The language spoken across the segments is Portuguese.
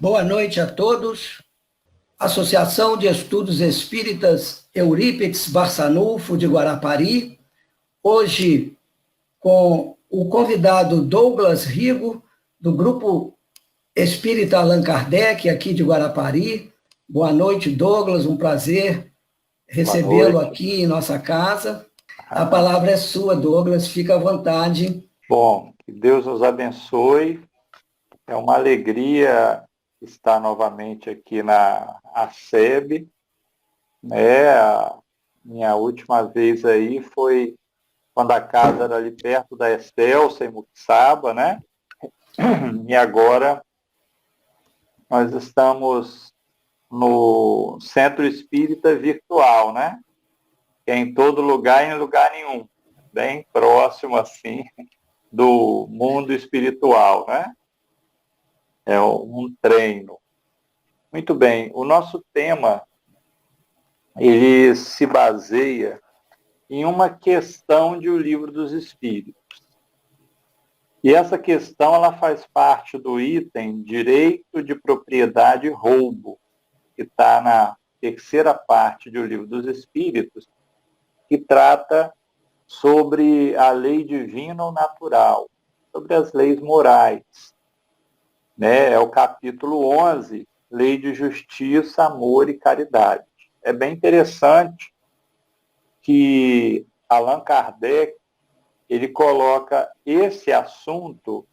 Boa noite a todos. Associação de Estudos Espíritas Eurípides Barçanufo de Guarapari. Hoje, com o convidado Douglas Rigo, do Grupo Espírita Allan Kardec, aqui de Guarapari. Boa noite, Douglas. Um prazer recebê-lo aqui em nossa casa. A palavra é sua, Douglas. Fica à vontade. Bom, que Deus nos abençoe. É uma alegria estar novamente aqui na ASEB, né? A minha última vez aí foi quando a casa era ali perto da Estelsa, em Muxaba, né? E agora nós estamos no Centro Espírita Virtual, né? Que é em todo lugar e em lugar nenhum, bem próximo, assim, do mundo espiritual, né? É um treino. Muito bem, o nosso tema, ele se baseia em uma questão de O Livro dos Espíritos. E essa questão, ela faz parte do item Direito de Propriedade e Roubo, que está na terceira parte de O Livro dos Espíritos, que trata sobre a lei divina ou natural, sobre as leis morais. Né? É o capítulo 11, Lei de Justiça, Amor e Caridade. É bem interessante que Allan Kardec ele coloca esse assunto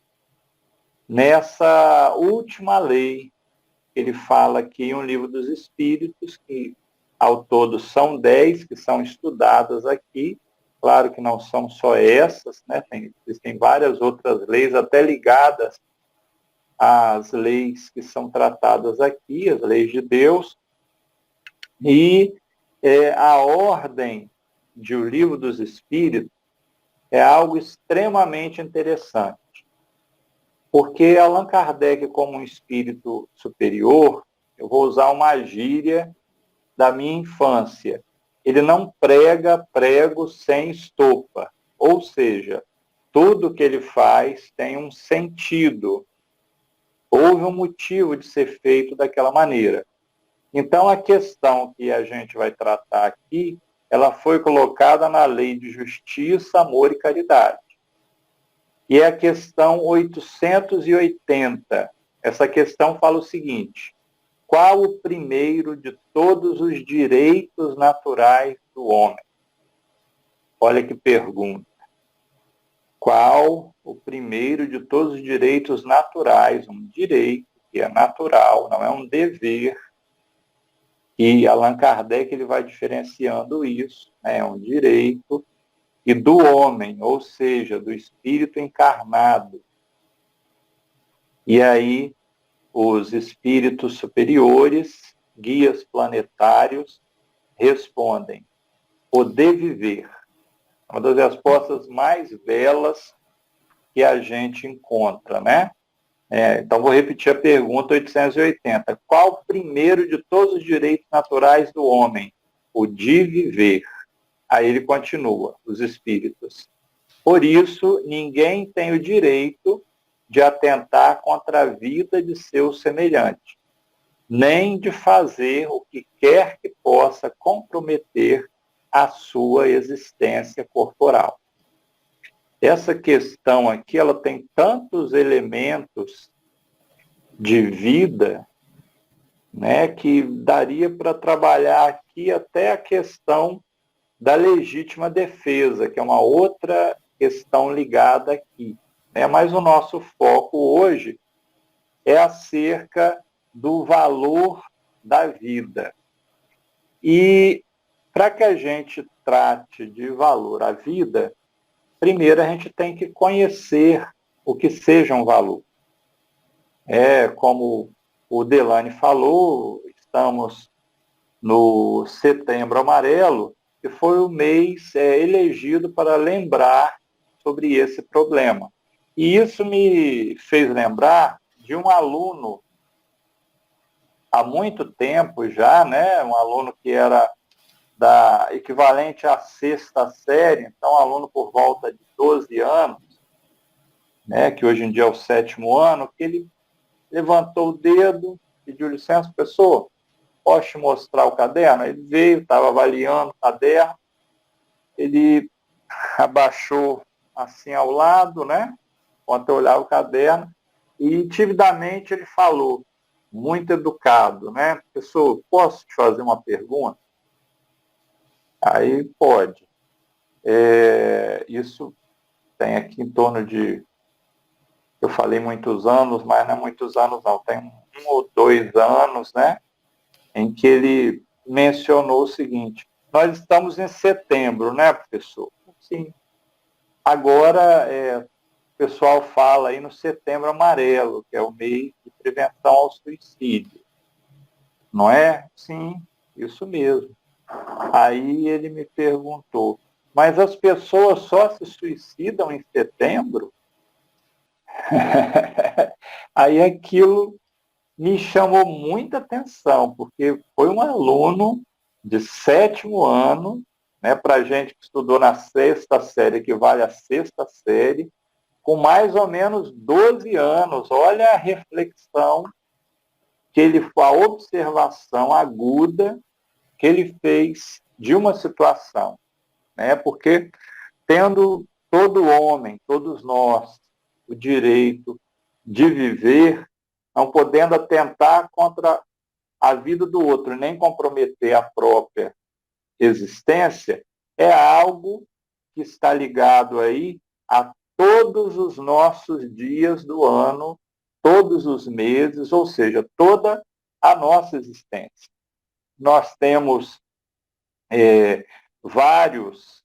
nessa última lei. Ele fala aqui em Um Livro dos Espíritos, que ao todo são 10 que são estudadas aqui. Claro que não são só essas, né? Existem várias outras leis, até ligadas às leis que são tratadas aqui, as leis de Deus. E a ordem de O Livro dos Espíritos é algo extremamente interessante, porque Allan Kardec, como um espírito superior, eu vou usar uma gíria da minha infância, ele não prega prego sem estopa, ou seja, tudo que ele faz tem um sentido, houve um motivo de ser feito daquela maneira. Então, a questão que a gente vai tratar aqui, ela foi colocada na Lei de Justiça, Amor e Caridade. E é a questão 880. Essa questão fala o seguinte: qual o primeiro de todos os direitos naturais do homem? Olha que pergunta. Qual o primeiro de todos os direitos naturais? Um direito que é natural, não é um dever. E Allan Kardec ele vai diferenciando isso, né? É um direito e do homem, ou seja, do espírito encarnado. E aí, os espíritos superiores, guias planetários, respondem: poder viver. Uma das respostas mais belas que a gente encontra, né? Então, vou repetir a pergunta 880. Qual o primeiro de todos os direitos naturais do homem? O de viver. Aí ele continua, os espíritos. Por isso, ninguém tem o direito de atentar contra a vida de seu semelhante, nem de fazer o que quer que possa comprometer a sua existência corporal. Essa questão aqui, ela tem tantos elementos de vida, né, que daria para trabalhar aqui até a questão da legítima defesa, que é uma outra questão ligada aqui. Mas o nosso foco hoje é acerca do valor da vida. E para que a gente trate de valor à vida, primeiro a gente tem que conhecer o que seja um valor. Como o Delane falou, estamos no Setembro Amarelo, que foi o mês elegido para lembrar sobre esse problema. E isso me fez lembrar de um aluno, há muito tempo já, né? Um aluno que era da equivalente à 6ª série, então um aluno por volta de 12 anos, né? Que hoje em dia é o 7º ano, que ele levantou o dedo, pediu licença, pessoa, posso te mostrar o caderno? Ele veio, estava avaliando o caderno, ele abaixou assim ao lado, né? Enquanto eu olhava o caderno, e timidamente ele falou, muito educado, né? Pessoa, posso te fazer uma pergunta? Aí pode. Isso tem aqui em torno de, eu falei muitos anos, mas não é muitos anos não, tem 1 ou 2 anos, né? Em que ele mencionou o seguinte, nós estamos em setembro, né, professor? Sim. Agora, o pessoal fala aí no Setembro Amarelo, que é o mês de prevenção ao suicídio. Não é? Sim, isso mesmo. Aí ele me perguntou, mas as pessoas só se suicidam em setembro? Aí aquilo me chamou muita atenção, porque foi um aluno de 7º ano, né, para a gente que estudou na 6ª série, que vale a 6ª série, com mais ou menos 12 anos. Olha a reflexão que ele, a observação aguda que ele fez de uma situação, né? Porque tendo todo homem, todos nós, o direito de viver, não podendo atentar contra a vida do outro, nem comprometer a própria existência, é algo que está ligado aí a todos os nossos dias do ano, todos os meses, ou seja, toda a nossa existência. Nós temos vários,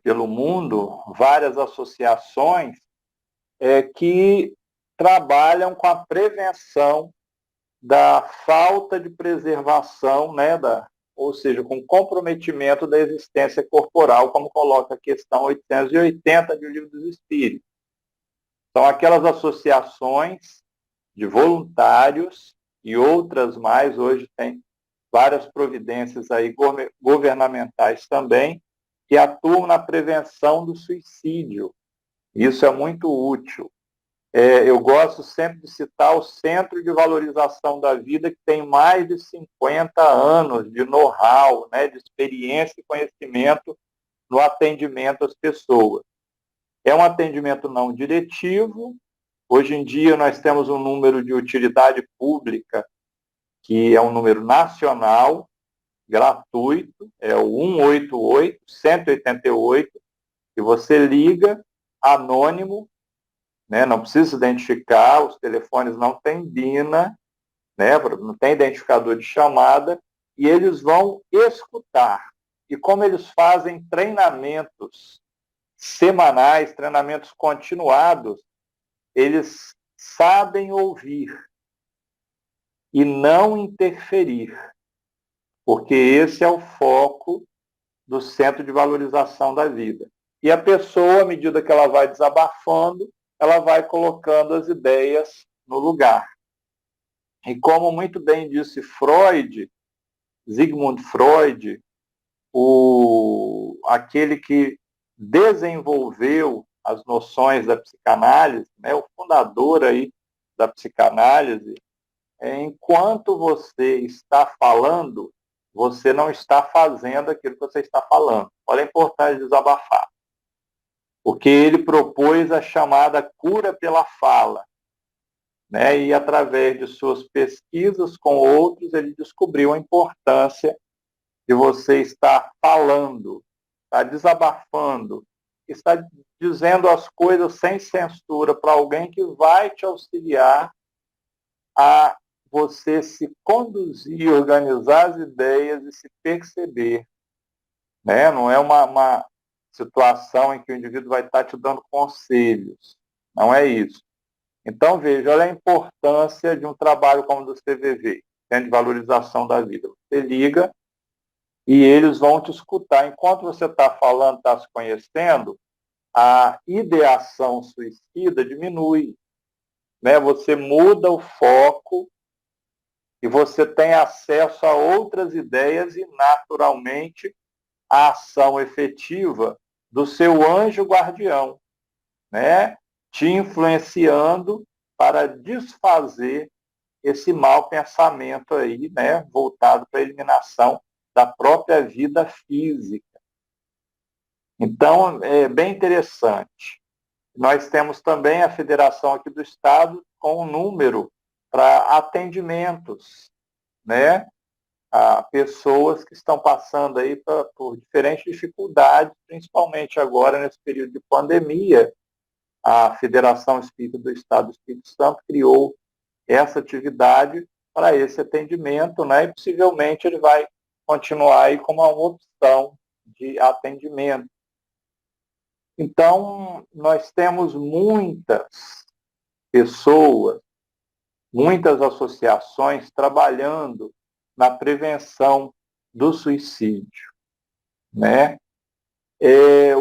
pelo mundo, várias associações que trabalham com a prevenção da falta de preservação, né, ou seja, com comprometimento da existência corporal, como coloca a questão 880 do Livro dos Espíritos. São aquelas associações de voluntários e outras mais, hoje tem várias providências aí governamentais também, que atuam na prevenção do suicídio. Isso é muito útil. Eu gosto sempre de citar o Centro de Valorização da Vida, que tem mais de 50 anos de know-how, né, de experiência e conhecimento no atendimento às pessoas. É um atendimento não diretivo. Hoje em dia nós temos um número de utilidade pública, que é um número nacional, gratuito, é o 188, 188, que você liga, anônimo, né? Não precisa identificar, os telefones não têm BINA, né? Não tem identificador de chamada, e eles vão escutar. E como eles fazem treinamentos semanais, treinamentos continuados, eles sabem ouvir e não interferir, porque esse é o foco do Centro de Valorização da Vida. E a pessoa, à medida que ela vai desabafando, ela vai colocando as ideias no lugar. E como muito bem disse Freud, Sigmund Freud, aquele que desenvolveu as noções da psicanálise, né, o fundador aí da psicanálise, enquanto você está falando, você não está fazendo aquilo que você está falando. Olha a importância de desabafar. Porque ele propôs a chamada cura pela fala, né? E através de suas pesquisas com outros, ele descobriu a importância de você estar falando, estar desabafando, estar dizendo as coisas sem censura para alguém que vai te auxiliar a você se conduzir, organizar as ideias e se perceber, né? Não é uma situação em que o indivíduo vai estar te dando conselhos. Não é isso. Então, veja, olha a importância de um trabalho como o do CVV, Centro de Valorização da Vida. Você liga e eles vão te escutar. Enquanto você está falando, está se conhecendo, a ideação suicida diminui, né? Você muda o foco e você tem acesso a outras ideias e, naturalmente, a ação efetiva do seu anjo guardião, né? Te influenciando para desfazer esse mau pensamento aí, né, voltado para a eliminação da própria vida física. Então, é bem interessante. Nós temos também a federação aqui do estado com um número para atendimentos, né, a pessoas que estão passando aí por diferentes dificuldades, principalmente agora nesse período de pandemia. A Federação Espírita do Estado do Espírito Santo criou essa atividade para esse atendimento, né, e possivelmente ele vai continuar aí como uma opção de atendimento. Então, nós temos muitas pessoas, muitas associações trabalhando na prevenção do suicídio, né?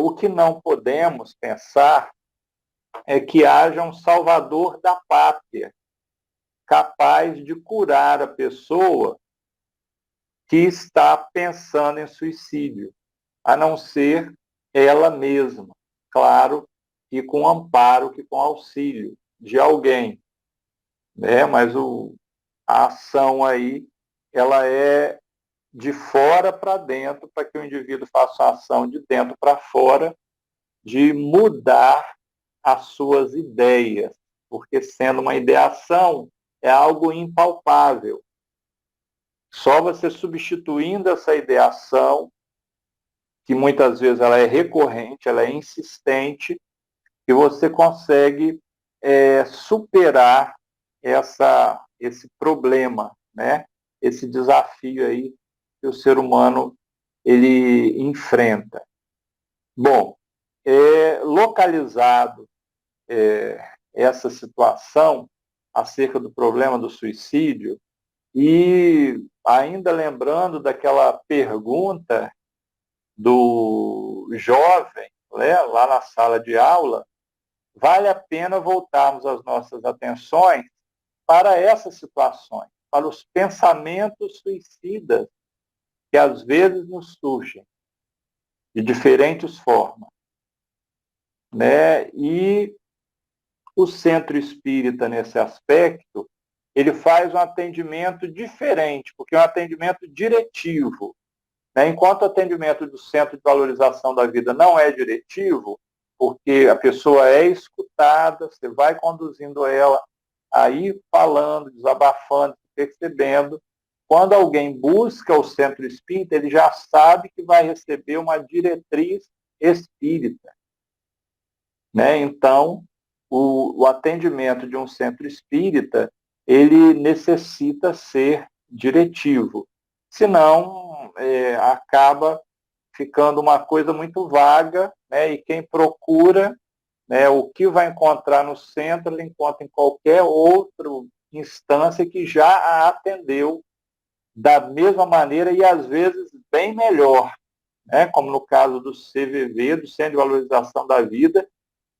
O que não podemos pensar é que haja um salvador da pátria, capaz de curar a pessoa que está pensando em suicídio, a não ser ela mesma, claro, que com amparo, que com auxílio de alguém, né? Mas a ação aí, ela é de fora para dentro, para que o indivíduo faça a ação de dentro para fora, de mudar as suas ideias, porque sendo uma ideação, é algo impalpável. Só você substituindo essa ideação, que muitas vezes ela é recorrente, ela é insistente, que você consegue superar esse problema, né? Esse desafio aí que o ser humano ele enfrenta. Bom, localizado essa situação acerca do problema do suicídio, e ainda lembrando daquela pergunta do jovem, né, lá na sala de aula, vale a pena voltarmos as nossas atenções para essas situações, para os pensamentos suicidas que às vezes nos surgem de diferentes formas, né? E o centro espírita, nesse aspecto, ele faz um atendimento diferente, porque é um atendimento diretivo, né? Enquanto o atendimento do Centro de Valorização da Vida não é diretivo, porque a pessoa é escutada, você vai conduzindo ela a ir falando, desabafando, percebendo. Quando alguém busca o centro espírita, ele já sabe que vai receber uma diretriz espírita, né? Então, o atendimento de um centro espírita, ele necessita ser diretivo. Senão, acaba ficando uma coisa muito vaga, né? E quem procura, né, o que vai encontrar no centro, ele encontra em qualquer outra instância que já a atendeu da mesma maneira e, às vezes, bem melhor, né? Como no caso do CVV, do Centro de Valorização da Vida,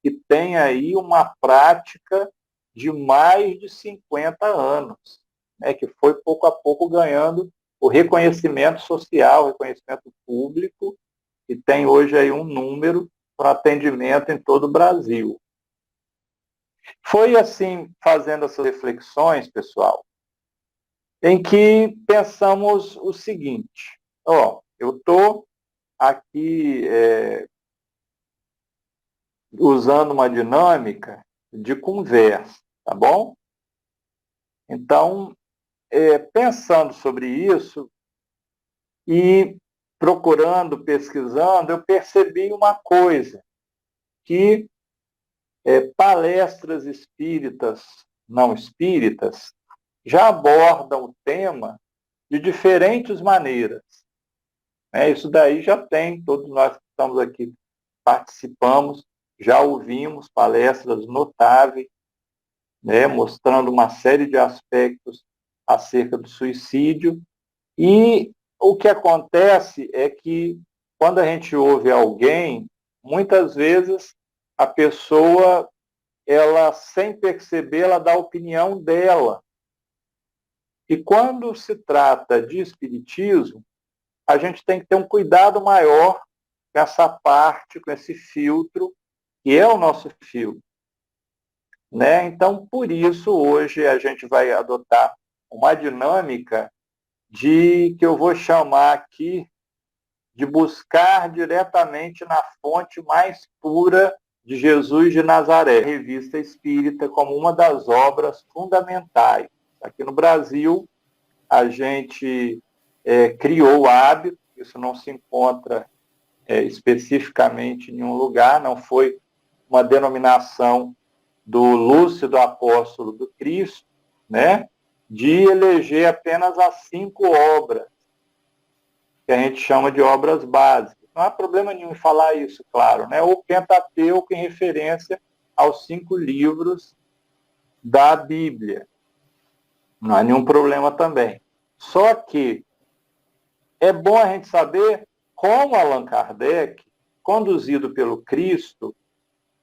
que tem aí uma prática de mais de 50 anos, né, que foi pouco a pouco ganhando o reconhecimento social, reconhecimento público, e tem hoje aí um número para atendimento em todo o Brasil. Foi assim, fazendo essas reflexões, pessoal, em que pensamos o seguinte: eu estou aqui usando uma dinâmica de conversa, tá bom? Então, pensando sobre isso e procurando, pesquisando, eu percebi uma coisa, que palestras espíritas, não espíritas, já abordam o tema de diferentes maneiras. Isso daí já tem, todos nós que estamos aqui participamos, já ouvimos palestras notáveis, né, mostrando uma série de aspectos acerca do suicídio. E o que acontece é que, quando a gente ouve alguém, muitas vezes a pessoa, ela, sem perceber, ela dá a opinião dela. E quando se trata de espiritismo, a gente tem que ter um cuidado maior com essa parte, com esse filtro, que é o nosso filtro. né? Então, por isso, hoje a gente vai adotar uma dinâmica que eu vou chamar aqui de buscar diretamente na fonte mais pura de Jesus de Nazaré, a Revista Espírita, como uma das obras fundamentais. Aqui no Brasil, a gente criou o hábito, isso não se encontra especificamente em nenhum lugar, não foi uma denominação do Lúcio, do Apóstolo do Cristo, né, de eleger apenas as 5 obras, que a gente chama de obras básicas. Não há problema nenhum em falar isso, claro, né? O Pentateuco em referência aos 5 livros da Bíblia. Não há nenhum problema também. Só que é bom a gente saber como Allan Kardec, conduzido pelo Cristo,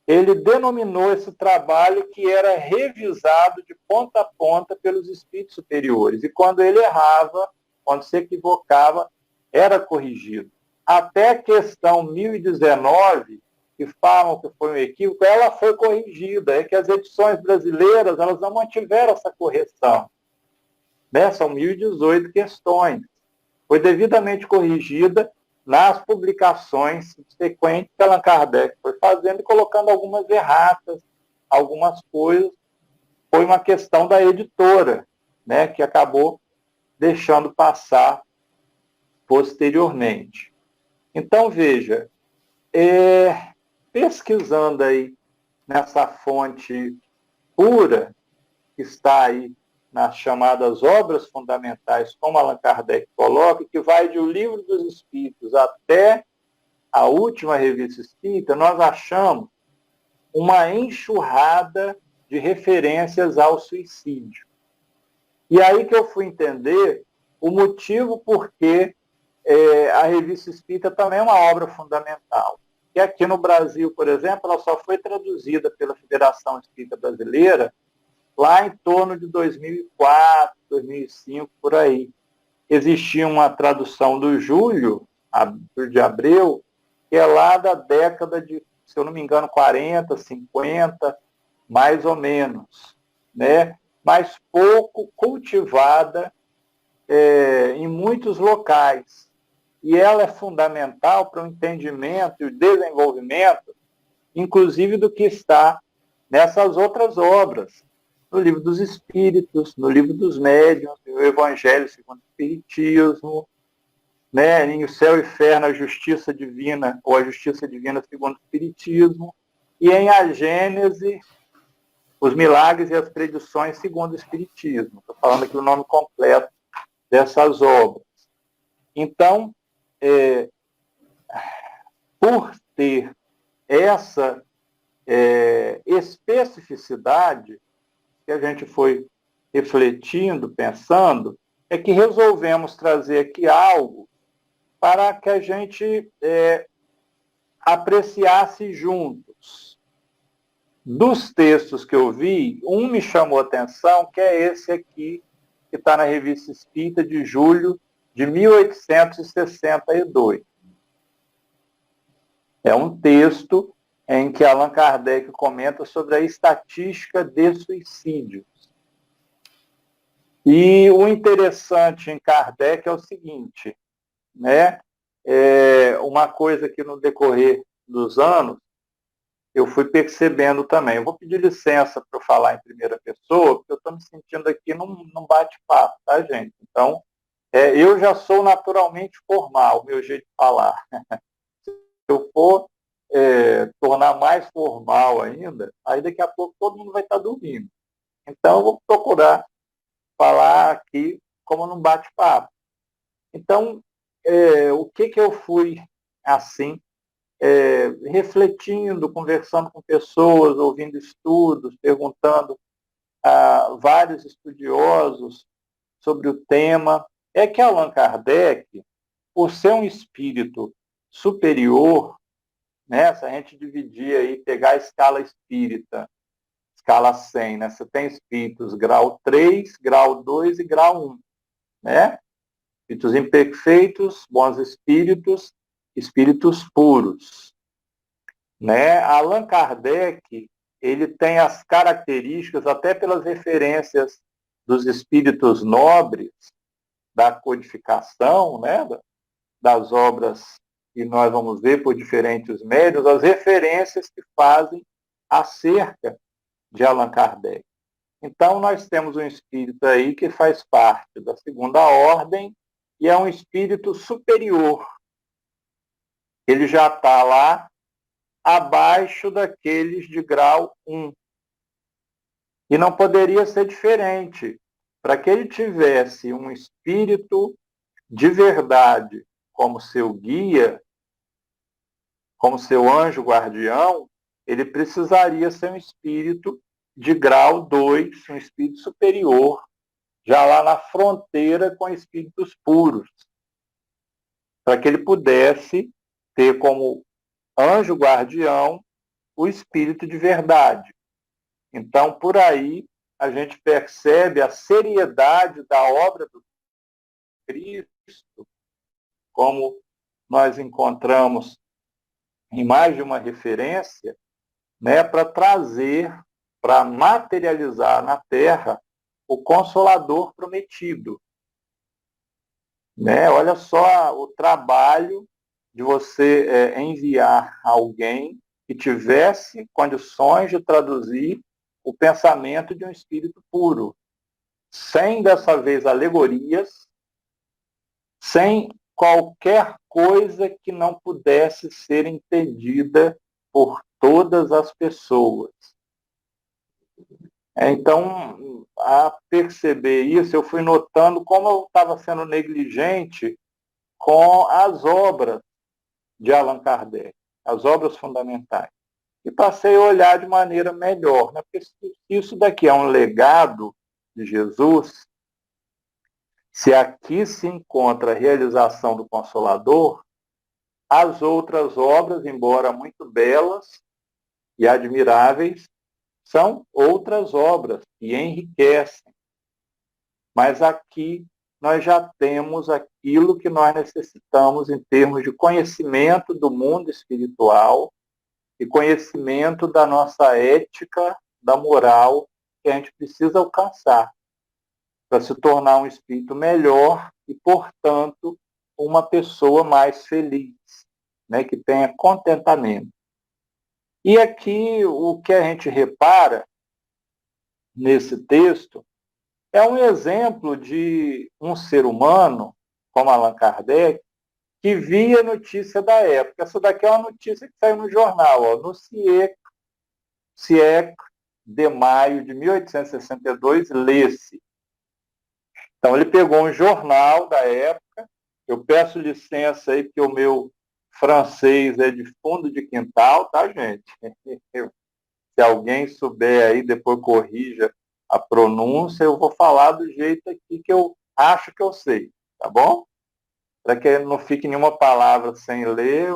ele denominou esse trabalho que era revisado de ponta a ponta pelos espíritos superiores. E quando ele errava, quando se equivocava, era corrigido. Até a questão 1019, que falam que foi um equívoco, ela foi corrigida. É que as edições brasileiras elas não mantiveram essa correção, né? São 1018 questões. Foi devidamente corrigida nas publicações subsequentes que Allan Kardec foi fazendo e colocando algumas erratas, algumas coisas. Foi uma questão da editora, né, que acabou deixando passar posteriormente. Então, veja, pesquisando aí nessa fonte pura, que está aí nas chamadas obras fundamentais, como Allan Kardec coloca, que vai de O Livro dos Espíritos até a última Revista Espírita, nós achamos uma enxurrada de referências ao suicídio. E aí que eu fui entender o motivo por que a Revista Espírita também é uma obra fundamental. E aqui no Brasil, por exemplo, ela só foi traduzida pela Federação Espírita Brasileira lá em torno de 2004, 2005, por aí. Existia uma tradução do Júlio de Abreu, que é lá da década de, se eu não me engano, 40, 50, mais ou menos, né? Mas pouco cultivada em muitos locais. E ela é fundamental para o entendimento e o desenvolvimento, inclusive do que está nessas outras obras, no Livro dos Espíritos, no Livro dos Médiuns, no Evangelho segundo o Espiritismo, né, em O Céu e Inferno, a Justiça Divina, ou a Justiça Divina segundo o Espiritismo, e em A Gênese, Os Milagres e as Predições segundo o Espiritismo. Estou falando aqui o nome completo dessas obras. Então, por ter essa especificidade, que a gente foi refletindo, pensando, é que resolvemos trazer aqui algo para que a gente apreciasse juntos. Dos textos que eu vi, um me chamou a atenção, que é esse aqui, que está na Revista Espírita de julho de 1862. É um texto em que Allan Kardec comenta sobre a estatística de suicídios. E o interessante em Kardec é o seguinte, né? Uma coisa que no decorrer dos anos eu fui percebendo também. Eu vou pedir licença para eu falar em primeira pessoa, porque eu estou me sentindo aqui num bate-papo, tá, gente? Então, eu já sou naturalmente formal, meu jeito de falar. Se eu for tornar mais formal ainda, aí daqui a pouco todo mundo vai estar dormindo. Então, eu vou procurar falar aqui como num bate-papo. Então, o que eu fui, assim, refletindo, conversando com pessoas, ouvindo estudos, perguntando a vários estudiosos sobre o tema, é que Allan Kardec, por ser um espírito superior, né, se a gente dividir aí, pegar a escala espírita, escala 100, né, você tem espíritos grau 3, grau 2 e grau 1, né? Espíritos imperfeitos, bons espíritos, espíritos puros. Né? Allan Kardec, ele tem as características, até pelas referências dos espíritos nobres, da codificação, né, das obras que nós vamos ver por diferentes médios, as referências que fazem acerca de Allan Kardec. Então, nós temos um espírito aí que faz parte da segunda ordem e é um espírito superior. Ele já está lá abaixo daqueles de grau 1. E não poderia ser diferente. Para que ele tivesse um espírito de verdade como seu guia, como seu anjo guardião, ele precisaria ser um espírito de grau 2, um espírito superior, já lá na fronteira com espíritos puros, para que ele pudesse ter como anjo guardião o espírito de verdade. Então, por aí, a gente percebe a seriedade da obra do Cristo, como nós encontramos em mais de uma referência, né, para trazer, para materializar na Terra o Consolador prometido. Né? Olha só o trabalho de você enviar alguém que tivesse condições de traduzir o pensamento de um espírito puro, sem, dessa vez, alegorias, sem qualquer coisa que não pudesse ser entendida por todas as pessoas. Então, a perceber isso, eu fui notando como eu estava sendo negligente com as obras de Allan Kardec, as obras fundamentais. E passei a olhar de maneira melhor, né? Porque isso daqui é um legado de Jesus. Se aqui se encontra a realização do Consolador, as outras obras, embora muito belas e admiráveis, são outras obras que enriquecem. Mas aqui nós já temos aquilo que nós necessitamos em termos de conhecimento do mundo espiritual e conhecimento da nossa ética, da moral, que a gente precisa alcançar para se tornar um espírito melhor e, portanto, uma pessoa mais feliz, né, que tenha contentamento. E aqui o que a gente repara nesse texto é um exemplo de um ser humano, como Allan Kardec, que via notícia da época. Essa daqui é uma notícia que saiu no jornal, ó, no CIEC de maio de 1862, lê-se. Então, ele pegou um jornal da época. Eu peço licença aí, porque o meu francês é de fundo de quintal, tá, gente? Se alguém souber aí, depois corrija a pronúncia, eu vou falar do jeito aqui que eu acho que eu sei, tá bom? Para que não fique nenhuma palavra sem ler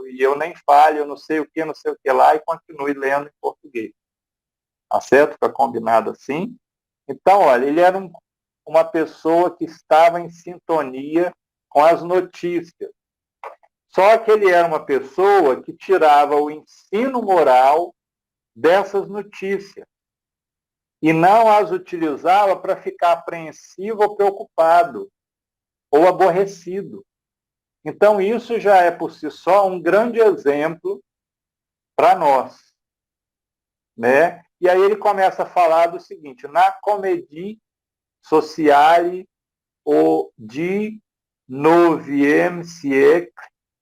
e eu nem fale, eu não sei o que lá, e continue lendo em português. Tá certo? Fica combinado assim? Então, olha, ele era uma pessoa que estava em sintonia com as notícias. Só que ele era uma pessoa que tirava o ensino moral dessas notícias e não as utilizava para ficar apreensivo ou preocupado ou aborrecido. Então, isso já é por si só um grande exemplo para nós, né? E aí ele começa a falar do seguinte: na comédie sociale ou du neuvième siècle,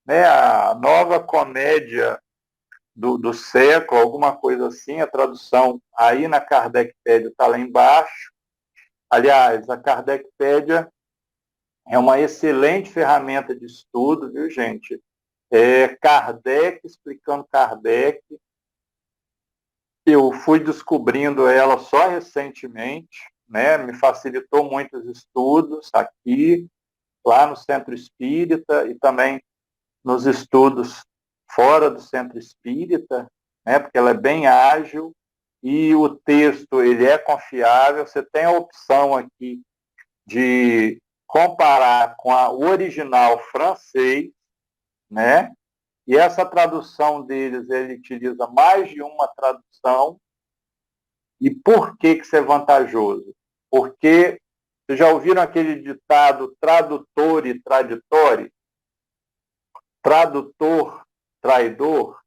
né? A nova comédia do século, alguma coisa assim, a tradução aí na Kardecpédia está lá embaixo. Aliás, a Kardecpédia é uma excelente ferramenta de estudo, viu, gente? Kardec explicando Kardec. Eu fui descobrindo ela só recentemente, né? Me facilitou muitos estudos aqui, lá no Centro Espírita e também nos estudos fora do Centro Espírita, né? Porque ela é bem ágil e o texto ele é confiável. Você tem a opção aqui de comparar com o original francês, né? E essa tradução deles, ele utiliza mais de uma tradução. E por que isso é vantajoso? Porque vocês já ouviram aquele ditado tradutor e traditore? Tradutor, traidor?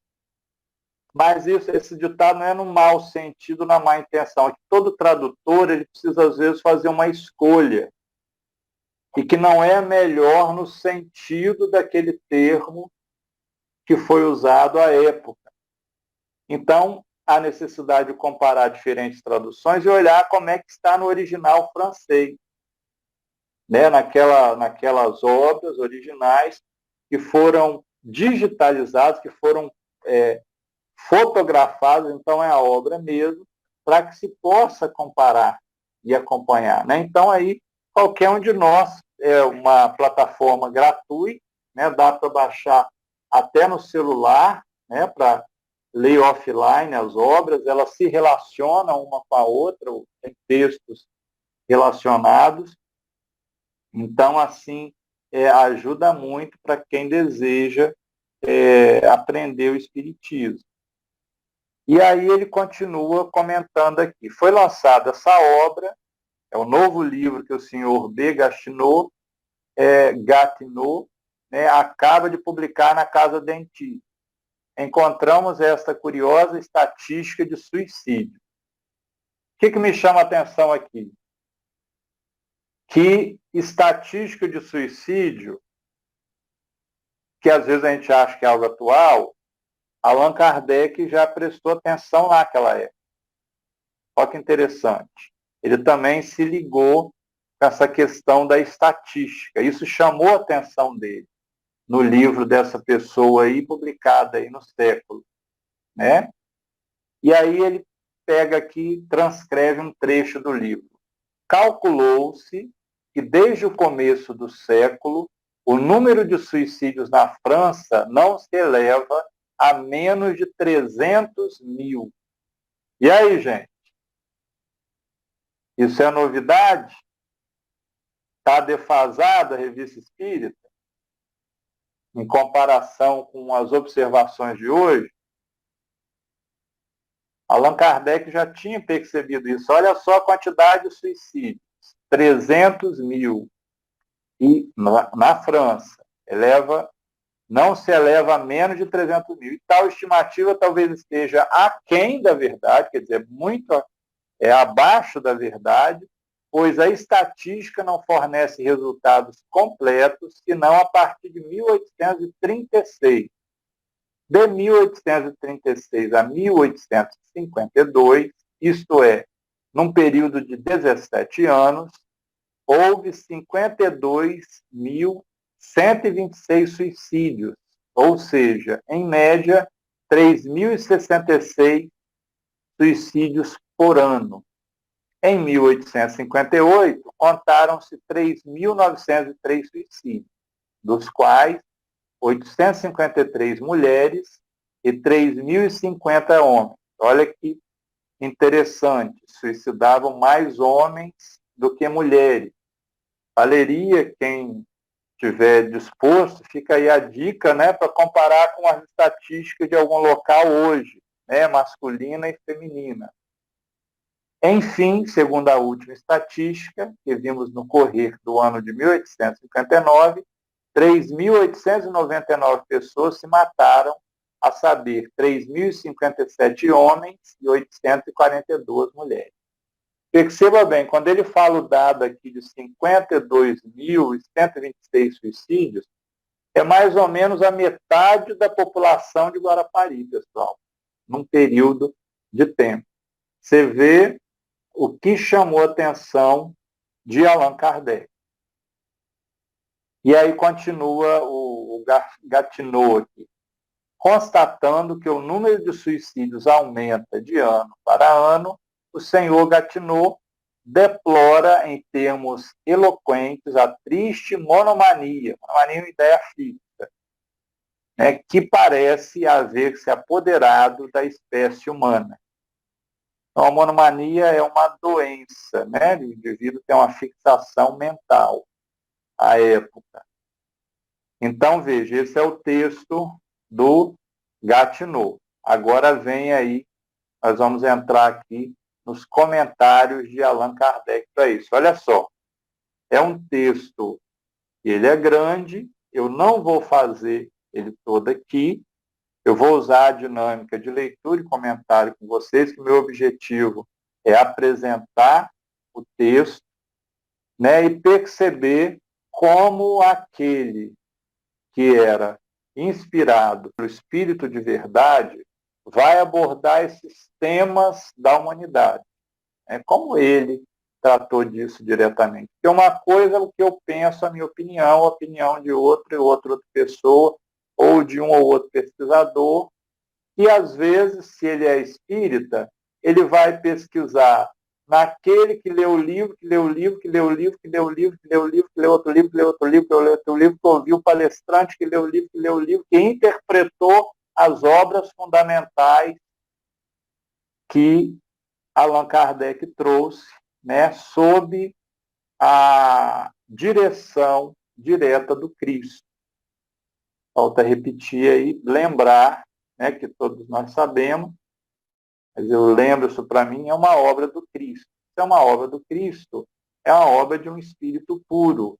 Mas esse ditado não é no mau sentido, na má intenção. É que todo tradutor ele precisa, às vezes, fazer uma escolha. E que não é melhor no sentido daquele termo que foi usado à época. Então, há necessidade de comparar diferentes traduções e olhar como é que está no original francês, né? Naquelas obras originais que foram digitalizadas, que foram fotografadas, então é a obra mesmo, para que se possa comparar e acompanhar, né? Então, aí, qualquer um de nós, é uma plataforma gratuita, né? Dá para baixar até no celular, né? Para ler offline as obras, elas se relacionam uma com a outra, tem textos relacionados. Então, assim, ajuda muito para quem deseja aprender o Espiritismo. E aí ele continua comentando aqui. Foi lançada essa obra, é o novo livro que o senhor B. Gatineau, né, acaba de publicar na Casa Dentis. Encontramos esta curiosa estatística de suicídio. O que me chama a atenção aqui? Que estatística de suicídio, que às vezes a gente acha que é algo atual, Allan Kardec já prestou atenção naquela época. Olha que interessante. Ele também se ligou com essa questão da estatística. Isso chamou a atenção dele no livro dessa pessoa aí, publicado aí no século, né? E aí ele pega aqui, transcreve um trecho do livro. Calculou-se que desde o começo do século, o número de suicídios na França não se eleva a menos de 300 mil. E aí, gente? Isso é novidade? Está defasada a Revista Espírita? Em comparação com as observações de hoje? Allan Kardec já tinha percebido isso. Olha só a quantidade de suicídios. 300 mil. E na França, não se eleva a menos de 300 mil. E tal estimativa talvez esteja aquém da verdade, quer dizer, muito abaixo da verdade, pois a estatística não fornece resultados completos, senão a partir de 1836. De 1836 a 1852, isto é, num período de 17 anos, houve 52.126 suicídios, ou seja, em média, 3.066 suicídios por ano. Em 1858, contaram-se 3.903 suicídios, dos quais 853 mulheres e 3.050 homens. Olha que interessante, suicidavam mais homens do que mulheres. Valeria, quem estiver disposto, fica aí a dica, né, para comparar com as estatísticas de algum local hoje, né, masculina e feminina. Enfim, segundo a última estatística, que vimos no correr do ano de 1859, 3.899 pessoas se mataram, a saber, 3.057 homens e 842 mulheres. Perceba bem, quando ele fala o dado aqui de 52.126 suicídios, é mais ou menos a metade da população de Guarapari, pessoal, num período de tempo. Você vê o que chamou a atenção de Allan Kardec. E aí continua o Gatineau aqui, constatando que o número de suicídios aumenta de ano para ano, o senhor Gatineau deplora em termos eloquentes a triste monomania, monomania é uma ideia fixa, né, que parece haver se apoderado da espécie humana. Então, a monomania é uma doença, né? O indivíduo tem uma fixação mental à época. Então, veja, esse é o texto do Gatineau. Agora vem aí, nós vamos entrar aqui nos comentários de Allan Kardec para isso. Olha só, é um texto, ele é grande, eu não vou fazer ele todo aqui, eu vou usar a dinâmica de leitura e comentário com vocês, que o meu objetivo é apresentar o texto, né, e perceber como aquele que era inspirado pelo Espírito de verdade vai abordar esses temas da humanidade. Como ele tratou disso diretamente. Porque uma coisa é o que eu penso, a minha opinião, a opinião de outra pessoa, ou de um ou outro pesquisador, e às vezes, se ele é espírita, ele vai pesquisar naquele que leu o livro, que leu o livro, que leu o livro, que leu o livro, que leu o livro, que leu outro livro, que leu outro livro, que leu outro livro, que ouviu o palestrante, que leu o livro, que leu o livro, que interpretou as obras fundamentais que Allan Kardec trouxe, né, sob a direção direta do Cristo. Falta repetir aí, lembrar, né, que todos nós sabemos, mas eu lembro isso para mim, é uma obra do Cristo. Se é uma obra do Cristo, é uma obra de um espírito puro,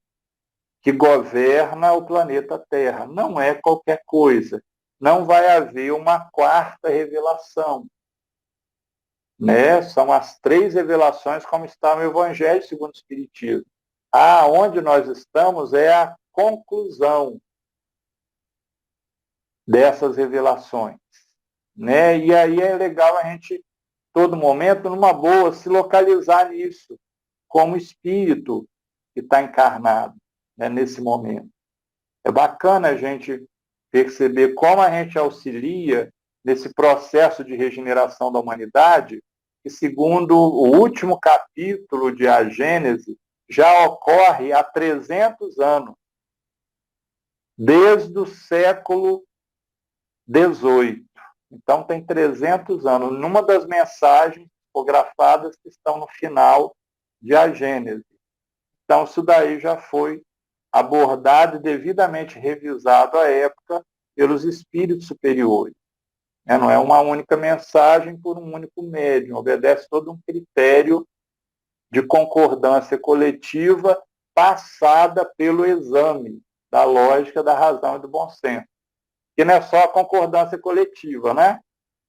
que governa o planeta Terra. Não é qualquer coisa. Não vai haver uma quarta revelação. Né? São as 3 revelações, como está no Evangelho segundo o Espiritismo. Onde nós estamos é a conclusão dessas revelações. Né? E aí é legal a gente, todo momento, numa boa, se localizar nisso, como espírito que está encarnado, né, nesse momento. É bacana a gente perceber como a gente auxilia nesse processo de regeneração da humanidade, que, segundo o último capítulo de A Gênese, já ocorre há 300 anos, desde o século XVIII. Então, tem 300 anos. Numa das mensagens psicografadas que estão no final de A Gênese. Então, isso daí já foi abordado e devidamente revisado à época pelos espíritos superiores. Não é uma única mensagem por um único médium, obedece todo um critério de concordância coletiva passada pelo exame da lógica, da razão e do bom senso. Que não é só a concordância coletiva, né?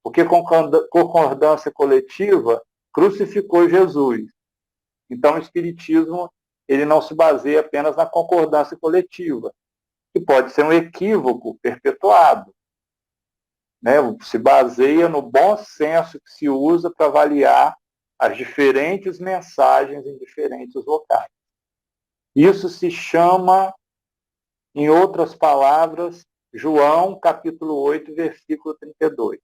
Porque concordância coletiva crucificou Jesus. Então, o Espiritismo ele não se baseia apenas na concordância coletiva, que pode ser um equívoco perpetuado. Né? Se baseia no bom senso que se usa para avaliar as diferentes mensagens em diferentes locais. Isso se chama, em outras palavras, João capítulo 8, versículo 32.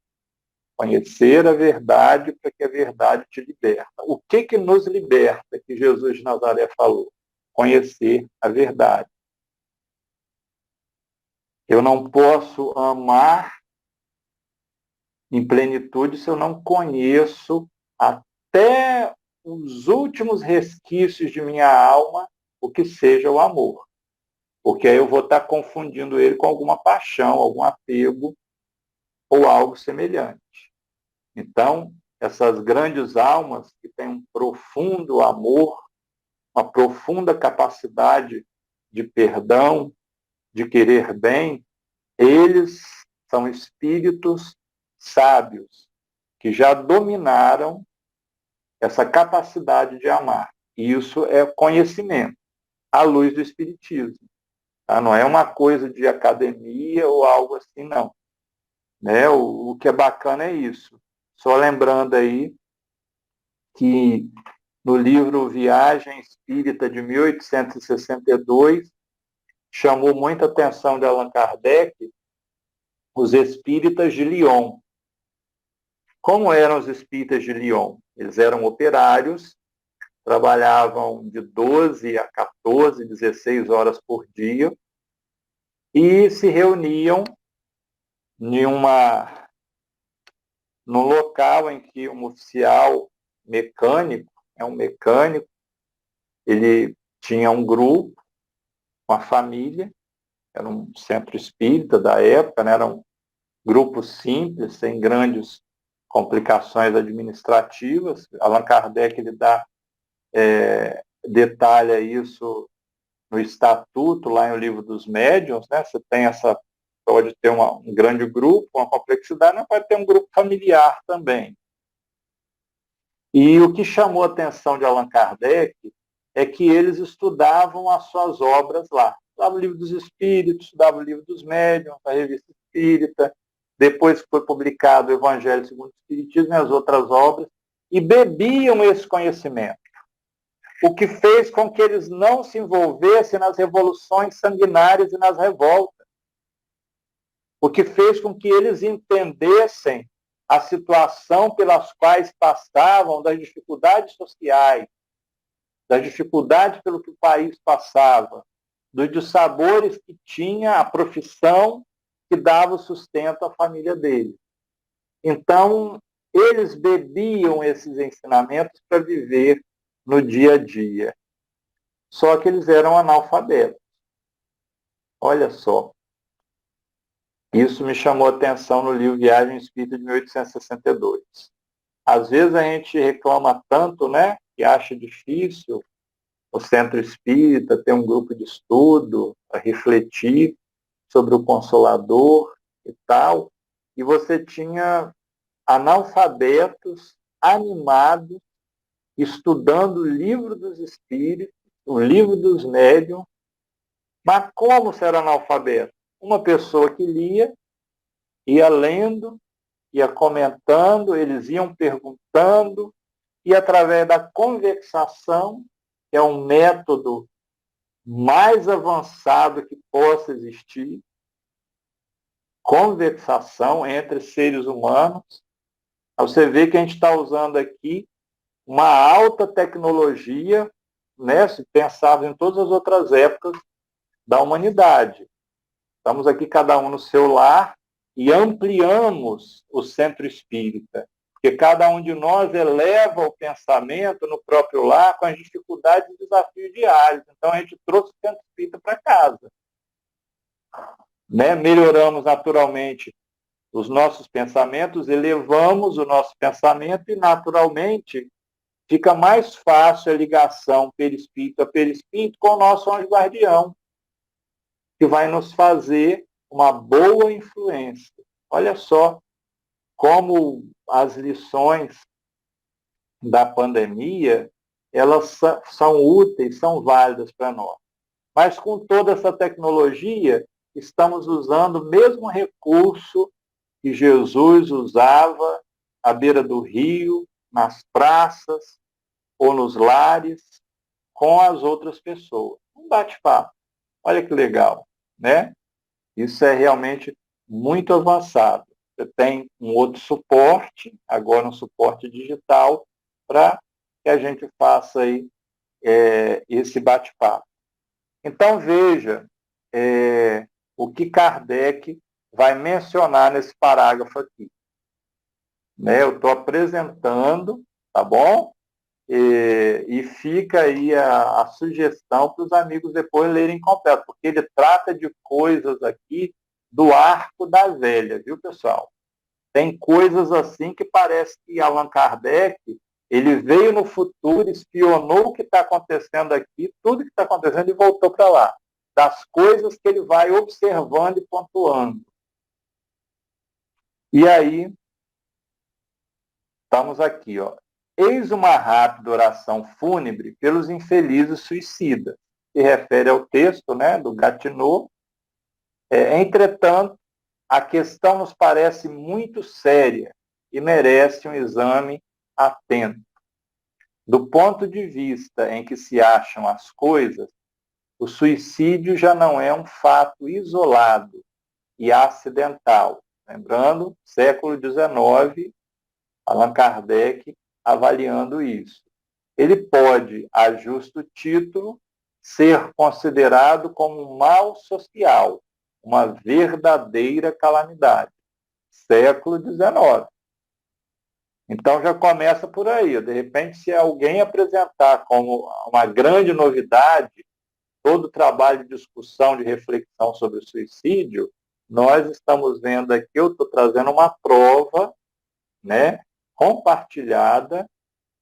Conhecer a verdade para que a verdade te liberta. O que nos liberta, que Jesus de Nazaré falou? Conhecer a verdade. Eu não posso amar em plenitude se eu não conheço até os últimos resquícios de minha alma o que seja o amor. Porque aí eu vou estar confundindo ele com alguma paixão, algum apego ou algo semelhante. Então, essas grandes almas que têm um profundo amor, uma profunda capacidade de perdão, de querer bem, eles são espíritos sábios que já dominaram essa capacidade de amar. E isso é conhecimento, à luz do Espiritismo. Tá? Não é uma coisa de academia ou algo assim, não. Né? O que é bacana é isso. Só lembrando aí que no livro Viagem Espírita de 1862, chamou muita atenção de Allan Kardec os espíritas de Lyon. Como eram os espíritas de Lyon? Eles eram operários, trabalhavam de 12 a 14, 16 horas por dia e se reuniam num local em que um oficial mecânico, ele tinha um grupo, uma família, era um centro espírita da época, né? Eram grupo simples, sem grandes complicações administrativas. Allan Kardec ele detalha isso no Estatuto, lá no Livro dos Médiuns, né? Você tem pode ter um grande grupo, uma complexidade, mas pode ter um grupo familiar também. E o que chamou a atenção de Allan Kardec é que eles estudavam as suas obras lá. Estudava o Livro dos Espíritos, estudava o Livro dos Médiuns, a Revista Espírita, depois que foi publicado o Evangelho segundo o Espiritismo e as outras obras, e bebiam esse conhecimento. O que fez com que eles não se envolvessem nas revoluções sanguinárias e nas revoltas. O que fez com que eles entendessem a situação pelas quais passavam, das dificuldades sociais, das dificuldades pelo que o país passava, dos dissabores que tinha a profissão que dava o sustento à família deles. Então, eles bebiam esses ensinamentos para viver no dia a dia. Só que eles eram analfabetos. Olha só. Isso me chamou a atenção no livro Viagem Espírita de 1862. Às vezes a gente reclama tanto, né, que acha difícil o centro espírita ter um grupo de estudo para refletir sobre o Consolador e tal, e você tinha analfabetos animados estudando o Livro dos Espíritos, o Livro dos Médiuns. Mas como ser analfabeto? Uma pessoa que lia, ia lendo, ia comentando, eles iam perguntando, e através da conversação, que é um método mais avançado que possa existir, conversação entre seres humanos, você vê que a gente está usando aqui uma alta tecnologia, né, se pensarmos em todas as outras épocas da humanidade. Estamos aqui cada um no seu lar e ampliamos o centro espírita, porque cada um de nós eleva o pensamento no próprio lar com as dificuldades e desafios diários. Então a gente trouxe o centro espírita para casa. Né? Melhoramos naturalmente os nossos pensamentos, elevamos o nosso pensamento e naturalmente fica mais fácil a ligação perispírito a perispírito com o nosso anjo guardião, que vai nos fazer uma boa influência. Olha só como as lições da pandemia, elas são úteis, são válidas para nós. Mas com toda essa tecnologia, estamos usando o mesmo recurso que Jesus usava à beira do rio, nas praças ou nos lares, com as outras pessoas. Um bate-papo. Olha que legal, né? Isso é realmente muito avançado. Você tem um outro suporte, agora um suporte digital, para que a gente faça aí, esse bate-papo. Então, veja o que Kardec vai mencionar nesse parágrafo aqui. Né? Eu estou apresentando, tá bom? E fica aí a sugestão para os amigos depois lerem completo, porque ele trata de coisas aqui do arco da velha, viu, pessoal? Tem coisas assim que parece que Allan Kardec, ele veio no futuro, espionou o que está acontecendo aqui, tudo que está acontecendo e voltou para lá. Das coisas que ele vai observando e pontuando. E aí, estamos aqui, ó. Eis uma rápida oração fúnebre pelos infelizes suicidas, que refere ao texto, né, do Gatineau. Entretanto, a questão nos parece muito séria e merece um exame atento. Do ponto de vista em que se acham as coisas, o suicídio já não é um fato isolado e acidental. Lembrando, século XIX, Allan Kardec avaliando isso. Ele pode, a justo título, ser considerado como um mal social, uma verdadeira calamidade. Século XIX. Então já começa por aí. De repente, se alguém apresentar como uma grande novidade todo o trabalho de discussão, de reflexão sobre o suicídio, nós estamos vendo aqui, eu estou trazendo uma prova, né, compartilhada,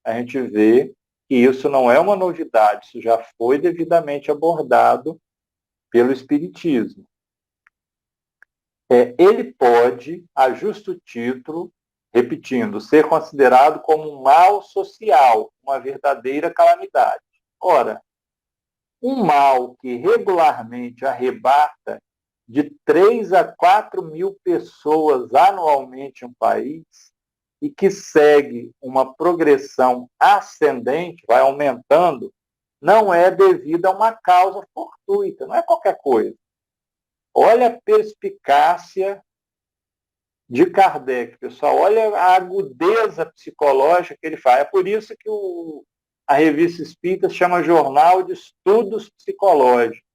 a gente vê que isso não é uma novidade, isso já foi devidamente abordado pelo Espiritismo. Ele pode, a justo título, repetindo, ser considerado como um mal social, uma verdadeira calamidade. Ora, um mal que regularmente arrebata de 3 a 4 mil pessoas anualmente em um país e que segue uma progressão ascendente, vai aumentando, não é devido a uma causa fortuita, não é qualquer coisa. Olha a perspicácia de Kardec, pessoal. Olha a agudeza psicológica que ele faz. É por isso que a Revista Espírita chama Jornal de Estudos Psicológicos.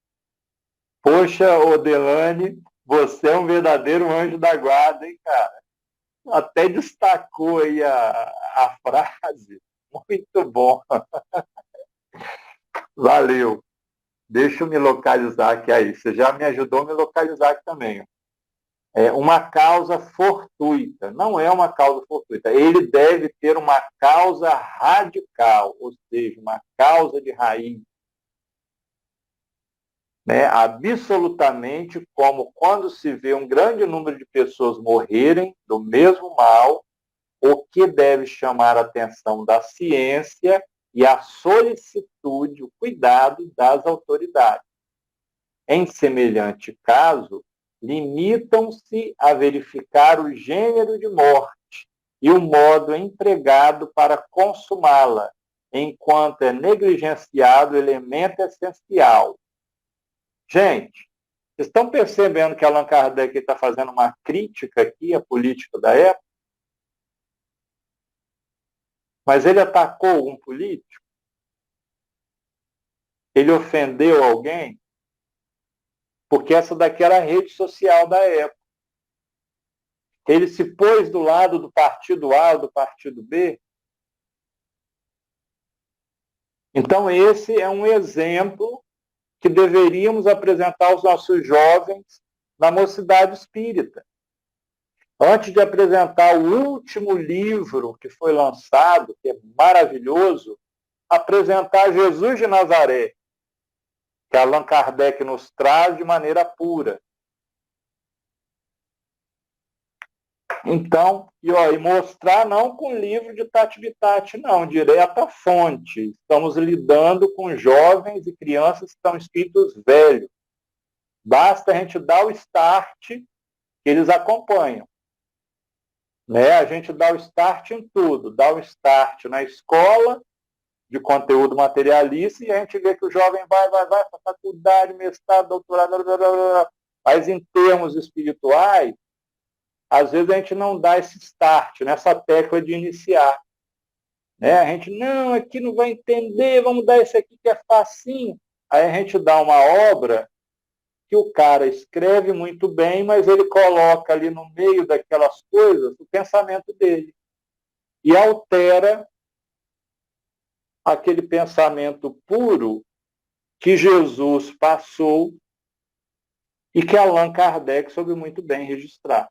Poxa, Odelane, você é um verdadeiro anjo da guarda, hein, cara? Até destacou aí a frase. Muito bom. Valeu. Deixa eu me localizar aqui aí. Você já me ajudou a me localizar aqui também. É uma causa fortuita. Não é uma causa fortuita. Ele deve ter uma causa radical, ou seja, uma causa de raiz. Né? Absolutamente como quando se vê um grande número de pessoas morrerem do mesmo mal, o que deve chamar a atenção da ciência e a solicitude, o cuidado das autoridades. Em semelhante caso, limitam-se a verificar o gênero de morte e o modo empregado para consumá-la, enquanto é negligenciado o elemento essencial. Gente, vocês estão percebendo que Allan Kardec está fazendo uma crítica aqui à política da época? Mas ele atacou um político? Ele ofendeu alguém? Porque essa daqui era a rede social da época. Ele se pôs do lado do partido A ou do partido B? Então, esse é um exemplo que deveríamos apresentar aos nossos jovens na mocidade espírita. Antes de apresentar o último livro que foi lançado, que é maravilhoso, apresentar Jesus de Nazaré, que Allan Kardec nos traz de maneira pura. Então, e mostrar não com livro de tati-bitati, não, direto à fonte. Estamos lidando com jovens e crianças que estão espíritos velhos. Basta a gente dar o start que eles acompanham. Né? A gente dá o start em tudo. Dá o start na escola, de conteúdo materialista, e a gente vê que o jovem vai para a faculdade, mestrado, doutorado, blá, blá, blá. Mas em termos espirituais, às vezes a gente não dá esse start, nessa tecla de iniciar. Né? A gente, não, aqui não vai entender, vamos dar esse aqui que é facinho. Aí a gente dá uma obra que o cara escreve muito bem, mas ele coloca ali no meio daquelas coisas o pensamento dele. E altera aquele pensamento puro que Jesus passou e que Allan Kardec soube muito bem registrar.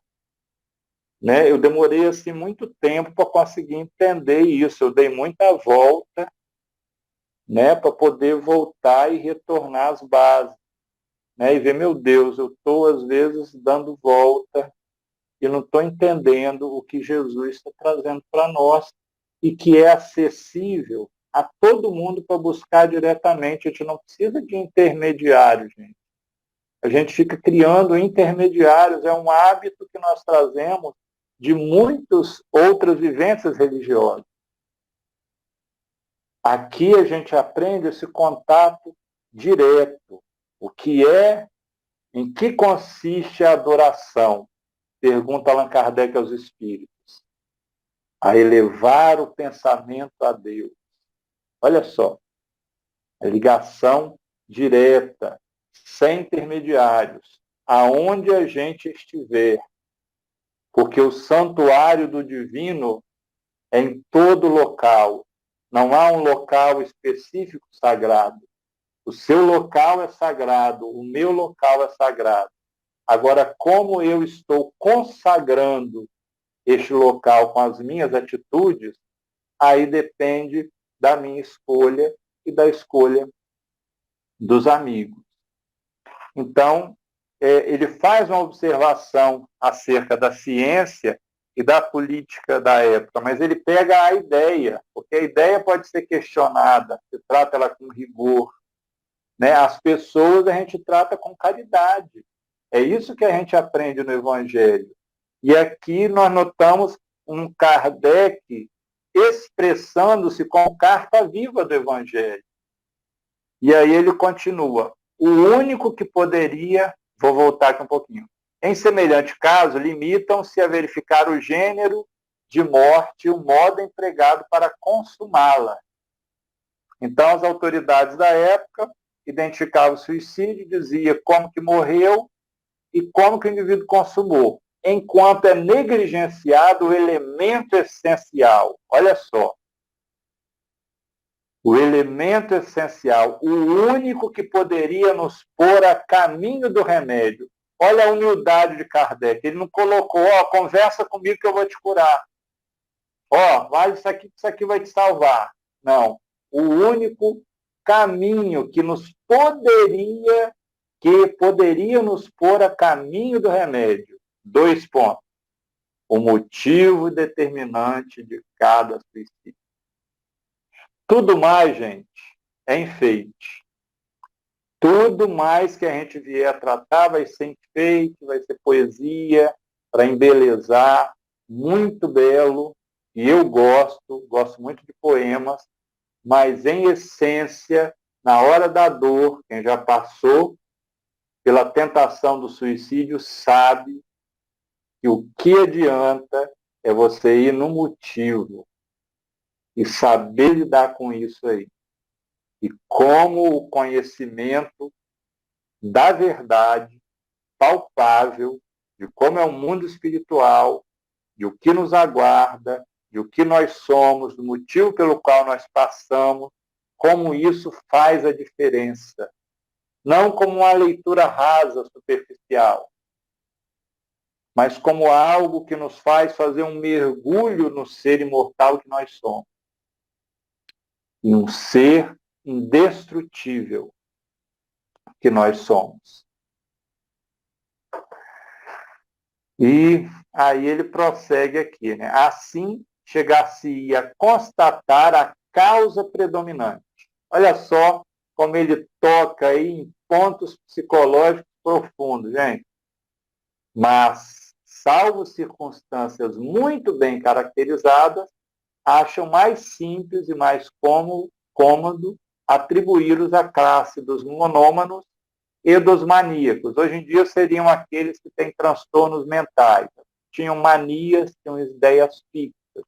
Né? Eu demorei assim muito tempo para conseguir entender isso. Eu dei muita volta, né, para poder voltar e retornar às bases, né, e ver, meu Deus, eu estou às vezes dando volta e não estou entendendo o que Jesus está trazendo para nós e que é acessível a todo mundo para buscar diretamente. A gente não precisa de intermediários, gente. A gente fica criando intermediários, é um hábito que nós trazemos de muitas outras vivências religiosas. Aqui a gente aprende esse contato direto. O que é, em que consiste a adoração? Pergunta Allan Kardec aos espíritos. A elevar o pensamento a Deus. Olha só, a ligação direta, sem intermediários, aonde a gente estiver. Porque o santuário do divino é em todo local. Não há um local específico sagrado. O seu local é sagrado, o meu local é sagrado. Agora, como eu estou consagrando este local com as minhas atitudes, aí depende da minha escolha e da escolha dos amigos. Então, ele faz uma observação acerca da ciência e da política da época, mas ele pega a ideia, porque a ideia pode ser questionada, se trata ela com rigor, né? As pessoas a gente trata com caridade. É isso que a gente aprende no Evangelho. E aqui nós notamos um Kardec expressando-se como carta viva do Evangelho. E aí ele continua. O único que poderia, vou voltar aqui um pouquinho, em semelhante caso, limitam-se a verificar o gênero de morte e o modo empregado para consumá-la. Então, as autoridades da época identificavam o suicídio, dizia como que morreu e como que o indivíduo consumou, enquanto é negligenciado o elemento essencial. Olha só. O elemento essencial, o único que poderia nos pôr a caminho do remédio. Olha a humildade de Kardec. Ele não colocou, conversa comigo que eu vou te curar. Faz isso aqui vai te salvar. Não. O único caminho que poderia nos pôr a caminho do remédio. 2 pontos. O motivo determinante de cada suicídio. Tudo mais, gente, é enfeite. Tudo mais que a gente vier a tratar vai ser enfeite, vai ser poesia, para embelezar, muito belo. E eu gosto muito de poemas, mas em essência, na hora da dor, quem já passou pela tentação do suicídio sabe que o que adianta é você ir no motivo e saber lidar com isso aí. E como o conhecimento da verdade palpável, de como é o mundo espiritual, de o que nos aguarda, de o que nós somos, do motivo pelo qual nós passamos, como isso faz a diferença. Não como uma leitura rasa, superficial, mas como algo que nos faz fazer um mergulho no ser imortal que nós somos. E um ser indestrutível que nós somos. E aí ele prossegue aqui, né? Assim chegar-se-ia a constatar a causa predominante. Olha só como ele toca aí em pontos psicológicos profundos, gente. Mas, salvo circunstâncias muito bem caracterizadas, acham mais simples e mais cômodo atribuí-los à classe dos monômanos e dos maníacos. Hoje em dia seriam aqueles que têm transtornos mentais, tinham manias, tinham ideias fixas.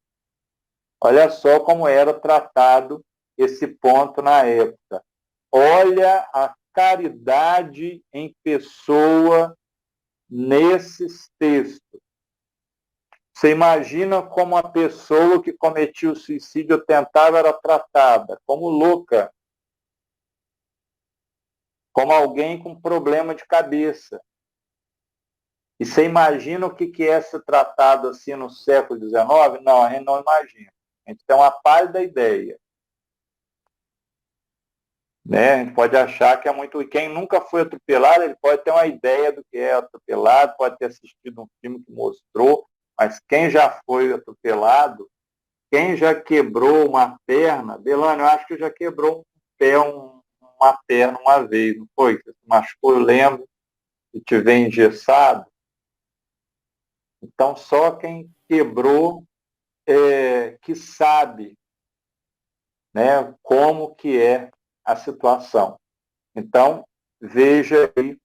Olha só como era tratado esse ponto na época. Olha a caridade em pessoa nesses textos. Você imagina como a pessoa que cometia o suicídio ou tentava era tratada, como louca, como alguém com problema de cabeça. E você imagina o que é ser tratado assim no século XIX? Não, a gente não imagina. A gente tem uma pálida ideia. Né? A gente pode achar que é muito... Quem nunca foi atropelado, ele pode ter uma ideia do que é atropelado, pode ter assistido um filme que mostrou, mas quem já foi atropelado, quem já quebrou uma perna... Delano, eu acho que já quebrou um pé, uma perna uma vez, não foi? Você se machucou, eu lembro, e tiver engessado. Então, só quem quebrou que sabe, né, como que é a situação. Então, veja aí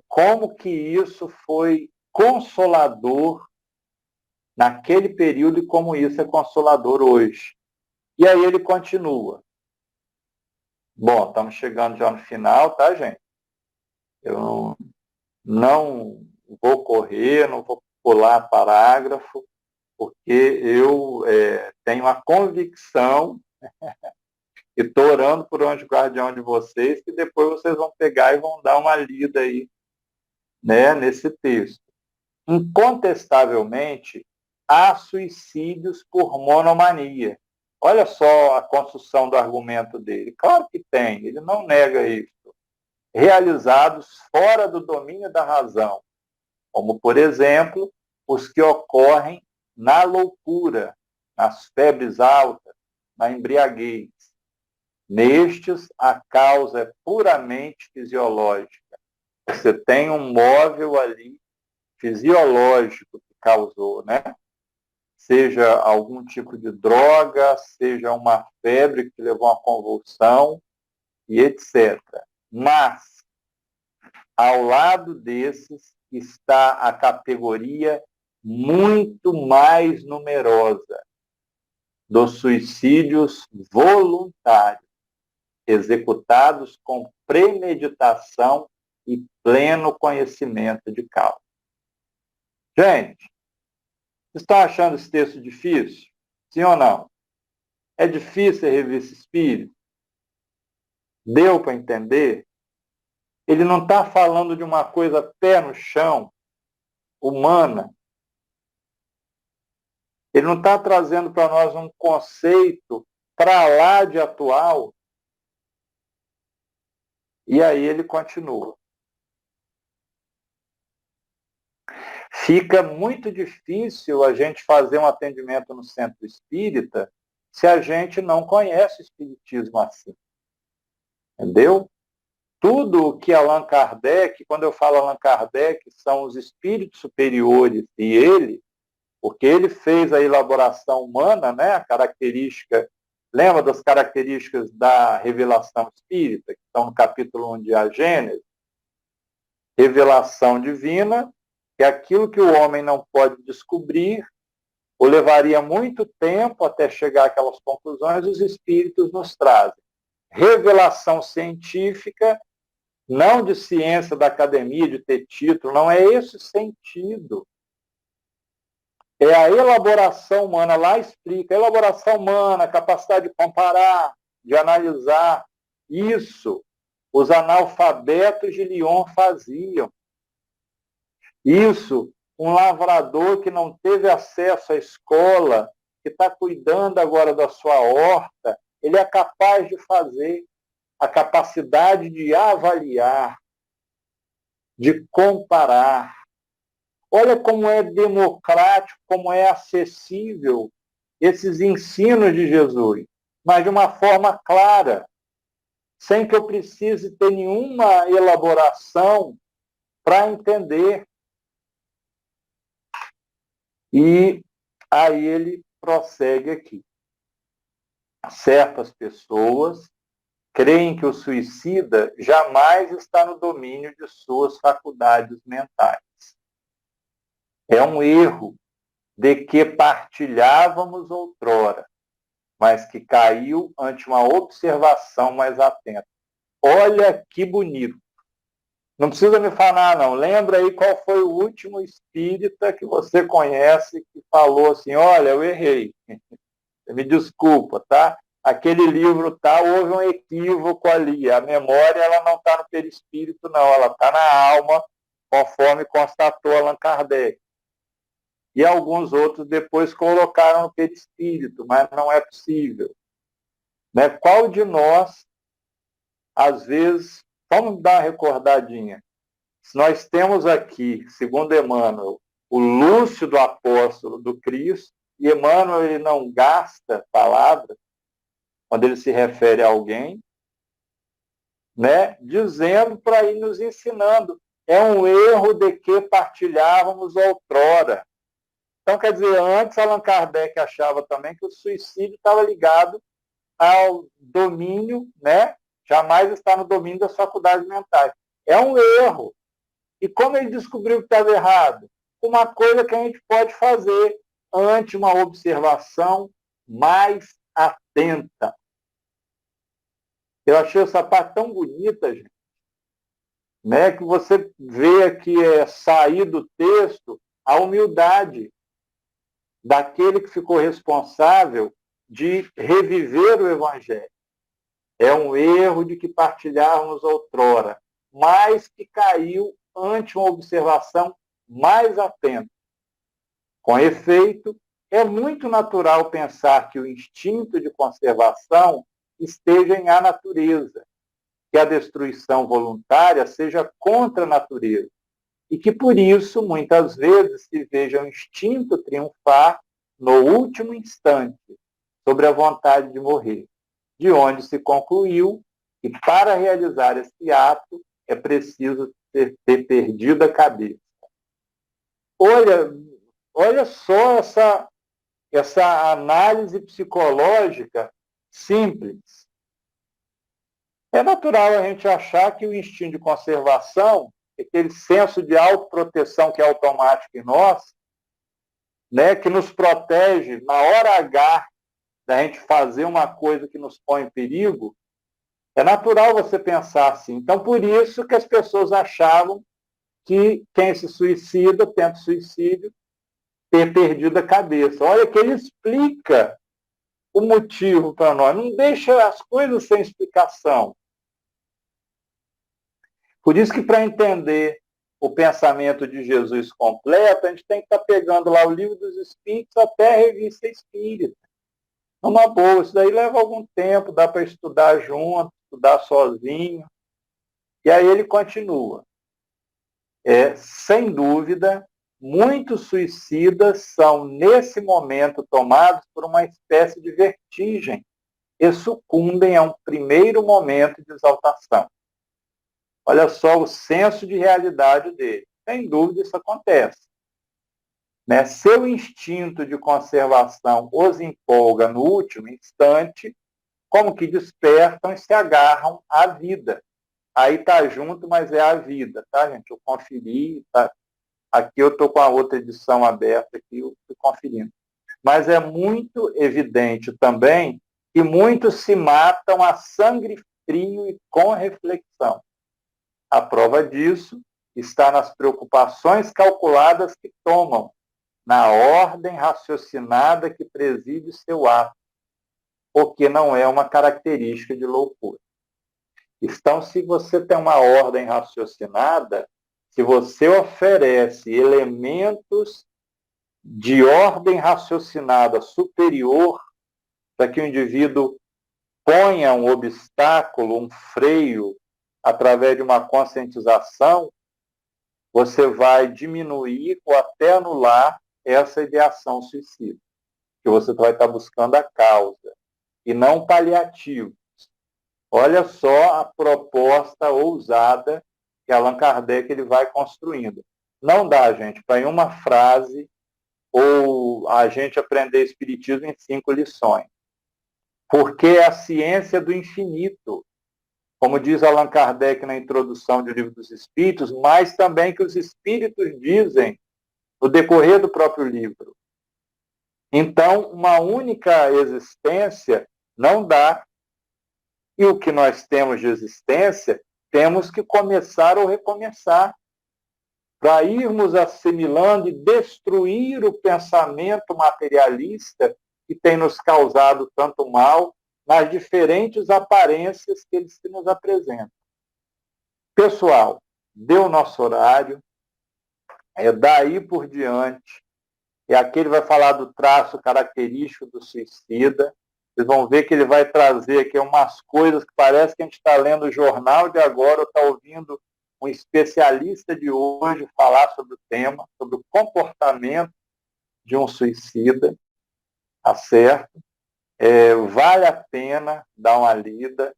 como que isso foi consolador naquele período e como isso é consolador hoje. E aí ele continua. Bom, estamos chegando já no final, tá, gente? Eu não vou correr, não vou pular parágrafo, porque eu tenho a convicção e estou orando por um anjo guardião de vocês, que depois vocês vão pegar e vão dar uma lida aí né, nesse texto. Incontestavelmente, há suicídios por monomania. Olha só a construção do argumento dele. Claro que tem, ele não nega isso. Realizados fora do domínio da razão, como, por exemplo, os que ocorrem na loucura, nas febres altas, na embriaguez. Nestes, a causa é puramente fisiológica. Você tem um móvel ali fisiológico que causou, né? Seja algum tipo de droga, seja uma febre que levou a uma convulsão, e etc. Mas, ao lado desses, está a categoria muito mais numerosa dos suicídios voluntários, executados com premeditação e pleno conhecimento de causa. Gente, vocês estão achando esse texto difícil? Sim ou não? É difícil rever esse espírito? Deu para entender? Ele não está falando de uma coisa pé no chão, humana. Ele não está trazendo para nós um conceito para lá de atual. E aí ele continua. Fica muito difícil a gente fazer um atendimento no centro espírita se a gente não conhece o espiritismo assim. Entendeu? Tudo o que Allan Kardec, quando eu falo Allan Kardec, são os espíritos superiores e ele, porque ele fez a elaboração humana, né, a característica, lembra das características da revelação espírita, que estão no capítulo 1 de A Gênese? Revelação divina, que é aquilo que o homem não pode descobrir, ou levaria muito tempo até chegar àquelas conclusões, os espíritos nos trazem. Revelação científica, não de ciência da academia, de ter título, não é esse o sentido. É a elaboração humana, lá explica, a elaboração humana, a capacidade de comparar, de analisar. Isso os analfabetos de Lyon faziam. Isso, um lavrador que não teve acesso à escola, que está cuidando agora da sua horta, ele é capaz de fazer. A capacidade de avaliar, de comparar. Olha como é democrático, como é acessível esses ensinos de Jesus, mas de uma forma clara, sem que eu precise ter nenhuma elaboração para entender. E aí ele prossegue aqui. Certas pessoas creem que o suicida jamais está no domínio de suas faculdades mentais. É um erro de que partilhávamos outrora, mas que caiu ante uma observação mais atenta. Olha que bonito. Não precisa me falar, não. Lembra aí qual foi o último espírita que você conhece que falou assim, olha, eu errei. Me desculpa, tá? Aquele livro houve um equívoco ali. A memória ela não está no perispírito, não. Ela está na alma, conforme constatou Allan Kardec. E alguns outros depois colocaram no perispírito, mas não é possível. Né? Qual de nós, às vezes, vamos dar uma recordadinha. Se nós temos aqui, segundo Emmanuel, o Lúcio do apóstolo do Cristo, e Emmanuel ele não gasta palavras, quando ele se refere a alguém, né, dizendo para ir nos ensinando. É um erro de que partilhávamos outrora. Então, quer dizer, antes Allan Kardec achava também que o suicídio estava ligado ao domínio, né, jamais está no domínio das faculdades mentais. É um erro. E como ele descobriu que estava errado? Uma coisa que a gente pode fazer ante uma observação mais atenta. Eu achei essa parte tão bonita, gente, né, que você vê aqui sair do texto a humildade daquele que ficou responsável de reviver o Evangelho. É um erro de que partilhávamos outrora, mas que caiu ante uma observação mais atenta. Com efeito, é muito natural pensar que o instinto de conservação esteja em a natureza, que a destruição voluntária seja contra a natureza, e que, por isso, muitas vezes se veja o instinto triunfar no último instante sobre a vontade de morrer, de onde se concluiu que, para realizar esse ato, é preciso ter perdido a cabeça. Olha só essa análise psicológica simples. É natural a gente achar que o instinto de conservação, aquele senso de autoproteção que é automático em nós, né, que nos protege na hora H da gente fazer uma coisa que nos põe em perigo, é natural você pensar assim. Então, por isso que as pessoas achavam que quem se suicida, tenta suicídio, ter perdido a cabeça. Olha que ele explica o motivo para nós, não deixa as coisas sem explicação. Por isso que, para entender o pensamento de Jesus completo, a gente tem que estar pegando lá o Livro dos Espíritos até a Revista Espírita. Numa boa, isso daí leva algum tempo, dá para estudar junto, estudar sozinho. E aí ele continua. Sem dúvida, muitos suicidas são, nesse momento, tomados por uma espécie de vertigem e sucumbem a um primeiro momento de exaltação. Olha só o senso de realidade dele. Sem dúvida isso acontece. Né? Seu instinto de conservação os empolga no último instante, como que despertam e se agarram à vida. Aí está junto, mas é a vida, tá, gente? Eu conferi, tá? Aqui eu estou com a outra edição aberta, aqui eu estou conferindo. Mas é muito evidente também que muitos se matam a sangue frio e com reflexão. A prova disso está nas preocupações calculadas que tomam, na ordem raciocinada que preside seu ato, o que não é uma característica de loucura. Então, se você tem uma ordem raciocinada, se você oferece elementos de ordem raciocinada superior para que o indivíduo ponha um obstáculo, um freio, através de uma conscientização, você vai diminuir ou até anular essa ideação suicida. Que você vai estar buscando a causa e não paliativos. Olha só a proposta ousada que Allan Kardec ele vai construindo. Não dá, gente, para em uma frase ou a gente aprender Espiritismo em 5 lições. Porque é a ciência do infinito. Como diz Allan Kardec na introdução do Livro dos Espíritos, mas também que os Espíritos dizem no decorrer do próprio livro. Então, uma única existência não dá. E o que nós temos de existência, temos que começar ou recomeçar, para irmos assimilando e destruir o pensamento materialista que tem nos causado tanto mal nas diferentes aparências que eles nos apresentam. Pessoal, deu o nosso horário, daí por diante, aqui ele vai falar do traço característico do suicida. Vocês vão ver que ele vai trazer aqui umas coisas que parece que a gente está lendo o jornal de agora ou está ouvindo um especialista de hoje falar sobre o tema, sobre o comportamento de um suicida, tá certo? Vale a pena dar uma lida,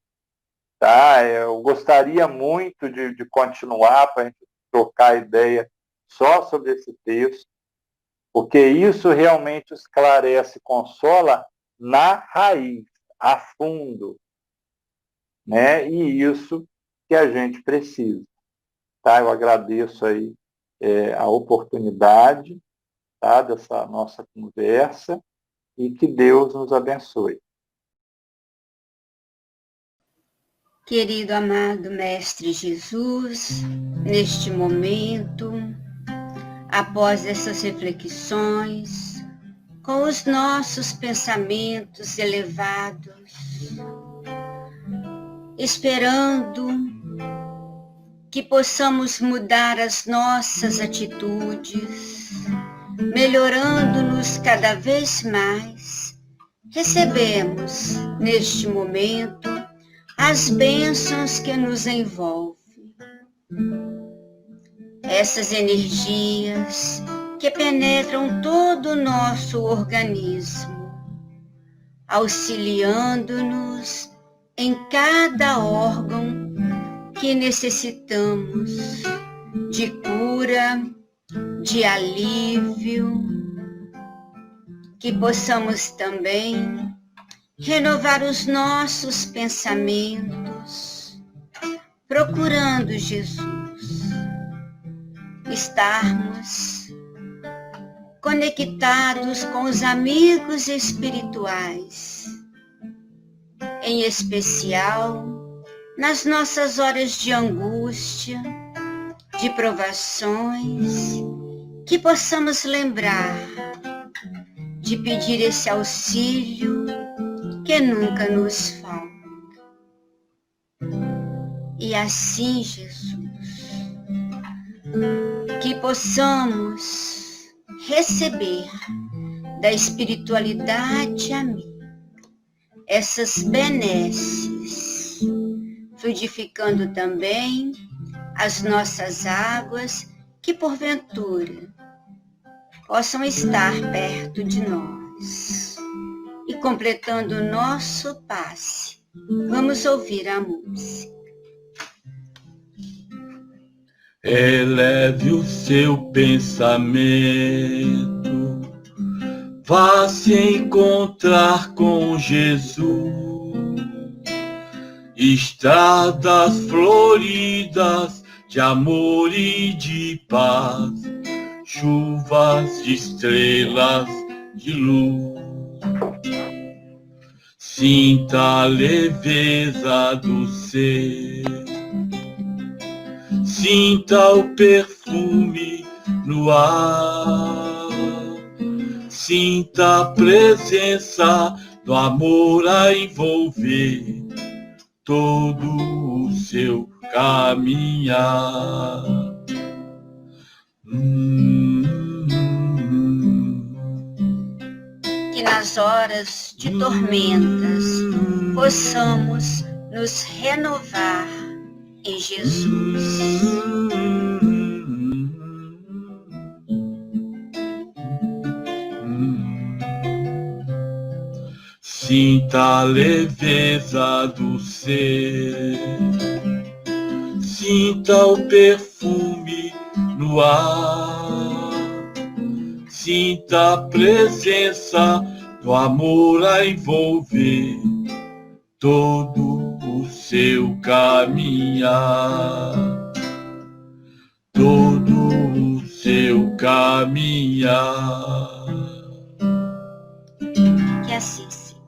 tá? Eu gostaria muito de continuar para a gente trocar ideia só sobre esse texto, porque isso realmente esclarece, consola na raiz, a fundo, né? E isso que a gente precisa, tá? Eu agradeço aí a oportunidade, tá? Dessa nossa conversa e que Deus nos abençoe. Querido amado Mestre Jesus, neste momento, após essas reflexões, com os nossos pensamentos elevados, esperando que possamos mudar as nossas atitudes, melhorando-nos cada vez mais, recebemos, neste momento, as bênçãos que nos envolvem. Essas energias que penetram todo o nosso organismo, auxiliando-nos em cada órgão que necessitamos de cura, de alívio, que possamos também renovar os nossos pensamentos, procurando Jesus, estarmos conectados com os amigos espirituais, em especial nas nossas horas de angústia, de provações, que possamos lembrar de pedir esse auxílio que nunca nos falta. E assim, Jesus, que possamos receber da espiritualidade amiga essas benesses, fluidificando também as nossas águas que porventura possam estar perto de nós. E completando o nosso passe, vamos ouvir a música. Eleve o seu pensamento, vá se encontrar com Jesus. Estradas floridas de amor e de paz, chuvas de estrelas de luz. Sinta a leveza do ser, sinta o perfume no ar, sinta a presença do amor a envolver todo o seu caminhar. Que nas horas de tormentas possamos nos renovar em Jesus. Sinta a leveza do ser, sinta o perfume no ar, sinta a presença do amor a envolver todo o seu caminhar, todo o seu caminhar. Que assim seja.